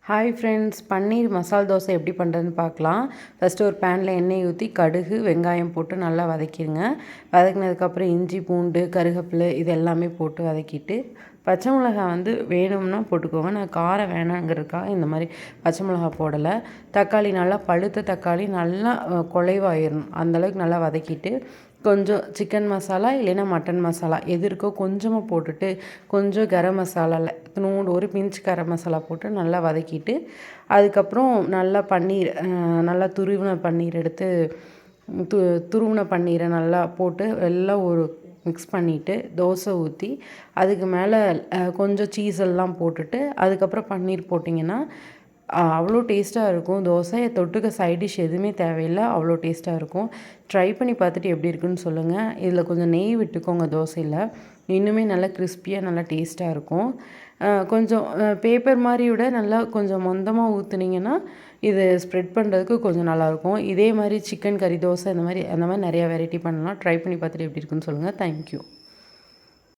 Hi friends, பன்னீர் மசால் தோசை எப்படி பண்ணுறதுன்னு பார்க்கலாம். ஃபஸ்ட்டு ஒரு பேனில் எண்ணெய் ஊற்றி கடுகு வெங்காயம் போட்டு நல்லா வதக்கிடுங்க. வதக்கினதுக்கப்புறம் இஞ்சி பூண்டு கருவேப்பிலை இது எல்லாமே போட்டு வதக்கிட்டு பச்சை மிளகாய் வேணும்னா போட்டுக்கோங்க. நான் காரம் வேணாங்கிறதுக்காக இந்த மாதிரி பச்சை மிளகாய் போடலை. தக்காளி நல்லா பழுத்த தக்காளி நல்லா குலைவாயிடணும், அந்தளவுக்கு நல்லா வதக்கிட்டு கொஞ்சம் சிக்கன் மசாலா இல்லைன்னா மட்டன் மசாலா எது இருக்கோ கொஞ்சமாக போட்டுட்டு கொஞ்சம் கரம் மசாலாவில் இத்தினோண்டு ஒரு பிஞ்ச் கரம் மசாலா போட்டு நல்லா வதக்கிட்டு அதுக்கப்புறம் நல்லா பன்னீர் நல்லா துருவின பன்னீர் எடுத்து துருவின பன்னீரை நல்லா போட்டு எல்லாம் ஒரு மிக்ஸ் பண்ணிவிட்டு தோசை ஊற்றி அதுக்கு மேலே கொஞ்சம் சீஸ் எல்லாம் போட்டுட்டு அதுக்கப்புறம் பன்னீர் போட்டிங்கன்னா அவ்வளோ டேஸ்ட்டாக இருக்கும். தோசை தொட்டுக்க சைட் டிஷ் எதுவுமே தேவையில்லை, அவ்வளோ டேஸ்ட்டாக இருக்கும். ட்ரை பண்ணி பார்த்துட்டு எப்படி இருக்குன்னு சொல்லுங்கள். இதில் கொஞ்சம் நெய் விட்டுக்கோங்க தோசையில், இன்னுமே நல்லா கிறிஸ்பியாக நல்லா டேஸ்ட்டாக இருக்கும். கொஞ்சம் பேப்பர் மாதிரி விட நல்லா கொஞ்சம் மொந்தமாக ஊற்றுனீங்கன்னா இது ஸ்ப்ரெட் பண்ணுறதுக்கு கொஞ்சம் நல்லாயிருக்கும். இதே மாதிரி சிக்கன் கறி தோசை அந்த மாதிரி நிறையா வெரைட்டி பண்ணலாம். ட்ரை பண்ணி பார்த்துட்டு எப்படி இருக்குன்னு சொல்லுங்கள். தேங்க்யூ.